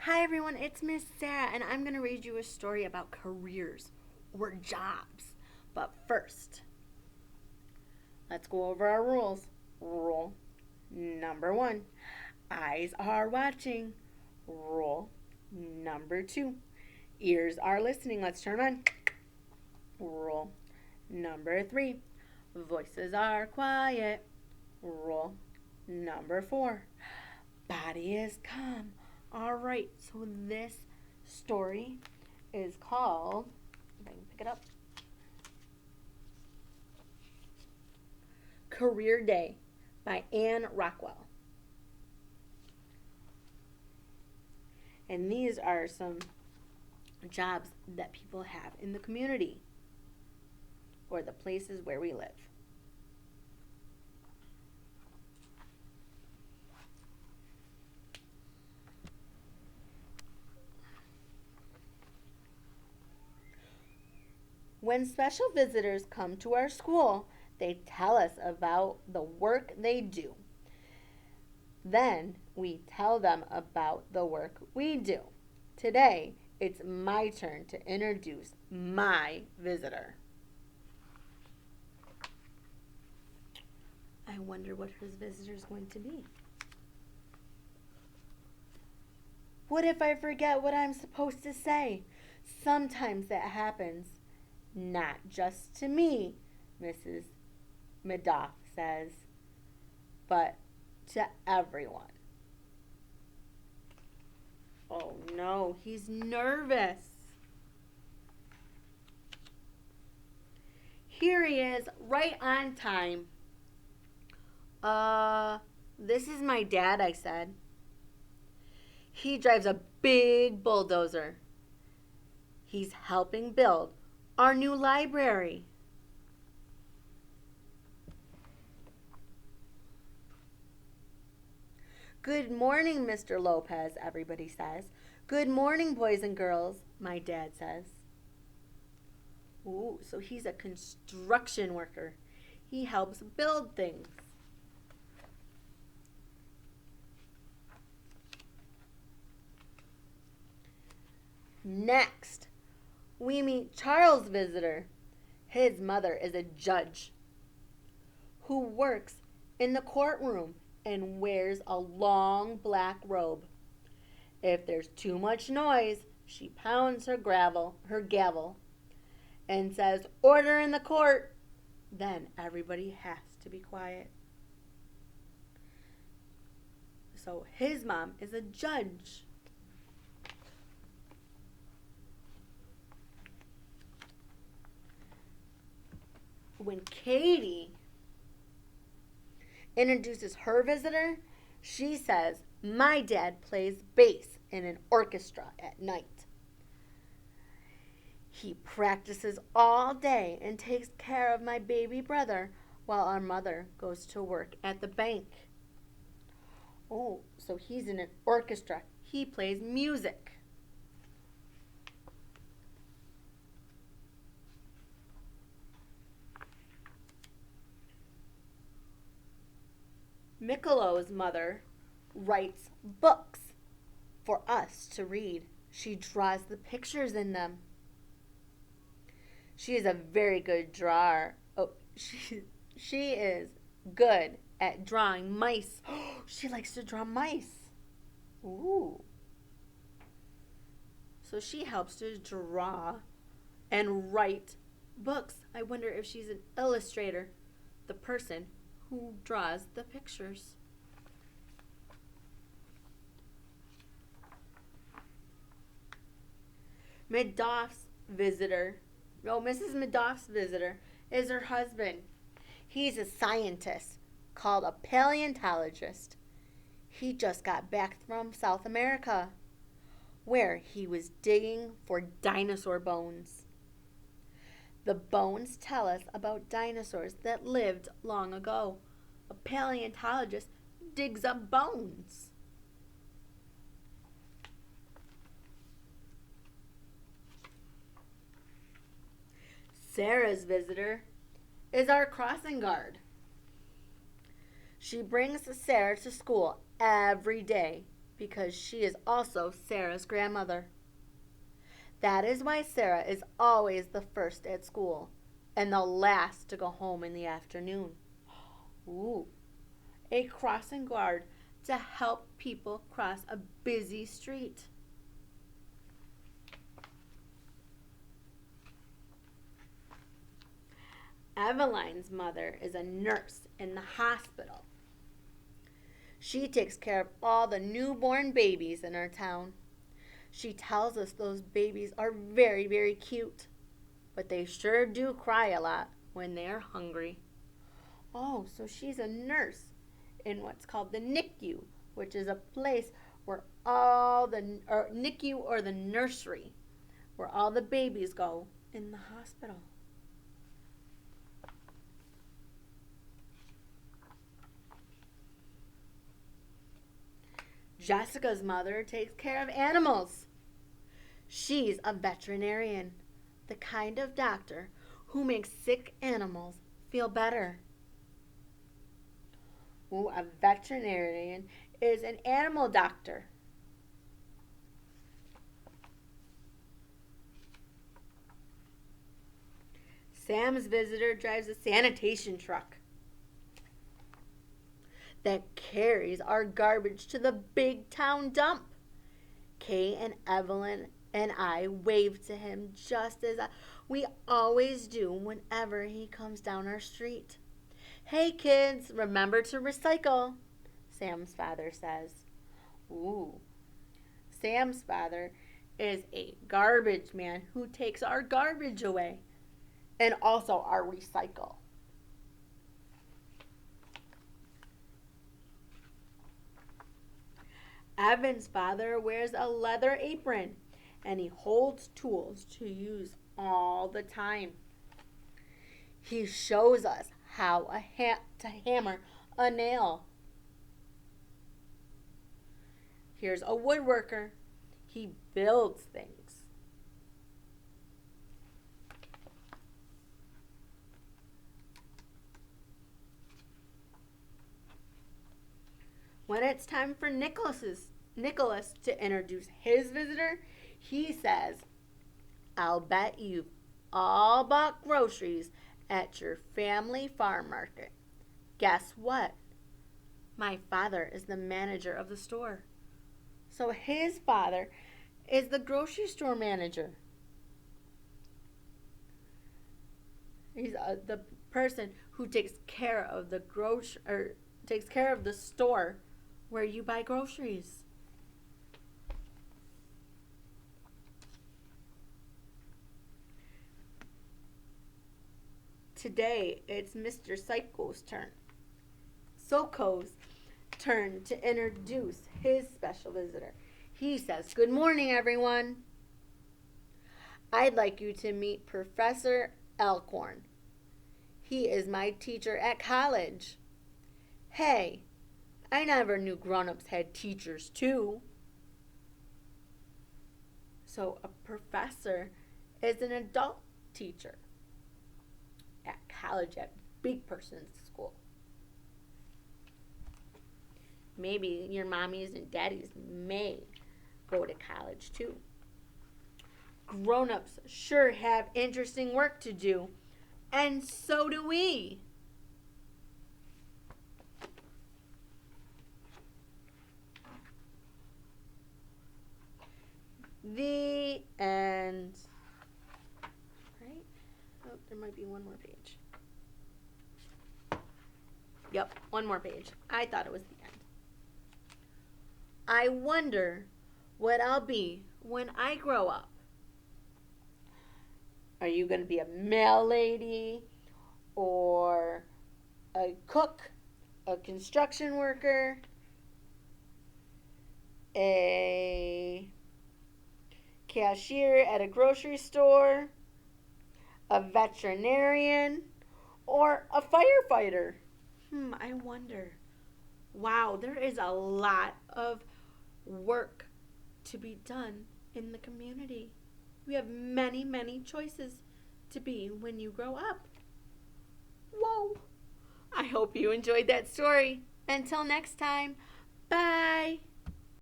Hi everyone, it's Miss Sarah, and I'm going to read you a story about careers or jobs. But first, let's go over our rules. Rule number one, eyes are watching. Rule number two, ears are listening. Let's turn them on. Rule number three, voices are quiet. Rule number four, body is calm. All right, so this story is called, if I can pick it up, Career Day by Anne Rockwell. And these are some jobs that people have in the community or the places where we live. When special visitors come to our school, they tell us about the work they do. Then we tell them about the work we do. Today, it's my turn to introduce my visitor. I wonder what his visitor is going to be. What if I forget what I'm supposed to say? Sometimes that happens. Not just to me, Mrs. Madoff says, but to everyone. Oh no, he's nervous. Here he is, right on time. This is my dad, I said. He drives a big bulldozer. He's helping build our new library. Good morning, Mr. Lopez, everybody says. Good morning, boys and girls, my dad says. Ooh, so he's a construction worker. He helps build things. Next, we meet Charles' visitor. His mother is a judge who works in the courtroom and wears a long black robe. If there's too much noise, she pounds her gavel, and says, "Order in the court." Then everybody has to be quiet. So his mom is a judge. When Katie introduces her visitor, she says, "My dad plays bass in an orchestra at night. He practices all day and takes care of my baby brother while our mother goes to work at the bank." Oh, so he's in an orchestra. He plays music. Michelo's mother writes books for us to read. She draws the pictures in them. She is a very good drawer. Oh, she is good at drawing mice. She likes to draw mice. Ooh. So she helps to draw and write books. I wonder if she's an illustrator, the person who draws the pictures. Madoff's visitor, Mrs. Madoff's visitor is her husband. He's a scientist called a paleontologist. He just got back from South America, where he was digging for dinosaur bones. The bones tell us about dinosaurs that lived long ago. A paleontologist digs up bones. Sarah's visitor is our crossing guard. She brings Sarah to school every day. because she is also Sarah's grandmother. That is why Sarah is always the first at school and the last to go home in the afternoon. Ooh, a crossing guard to help people cross a busy street. Eveline's mother is a nurse in the hospital. She takes care of all the newborn babies in our town. She tells us those babies are very, very cute, but they sure do cry a lot when they're hungry. Oh, so she's a nurse in what's called the NICU, which is a place where NICU or the nursery, where all the babies go in the hospital. Jessica's mother takes care of animals. She's a veterinarian, the kind of doctor who makes sick animals feel better. Ooh, a veterinarian is an animal doctor. Sam's visitor drives a sanitation truck that carries our garbage to the big town dump. Kay and Evelyn and I wave to him just as we always do whenever he comes down our street. Hey kids, remember to recycle, Sam's father says. Ooh, Sam's father is a garbage man who takes our garbage away and also our recycle. Evan's father wears a leather apron and he holds tools to use all the time. He shows us how to hammer a nail. Here's a woodworker. He builds things. When it's time for Nicholas to introduce his visitor, he says, I'll bet you've all bought groceries at your family farm market. Guess what? My father is the manager of the store. So his father is the grocery store manager. He's the person who takes care of the store where you buy groceries. Today, it's Mr. Soko's turn to introduce his special visitor. He says, good morning, everyone. I'd like you to meet Professor Elkhorn. He is my teacher at college. Hey, I never knew grown-ups had teachers too. So a professor is an adult teacher at college, at big person's school. Maybe your mommies and daddies may go to college too. Grown-ups sure have interesting work to do, and so do we. The end. Right? Oh, there might be one more page. Yep, one more page. I thought it was the end. I wonder what I'll be when I grow up. Are you going to be a mail lady or a cook, a construction worker, a cashier at a grocery store, a veterinarian, or a firefighter? I wonder. Wow, there is a lot of work to be done in the community. We have many, many choices to be when you grow up. Whoa! I hope you enjoyed that story. Until next time, bye!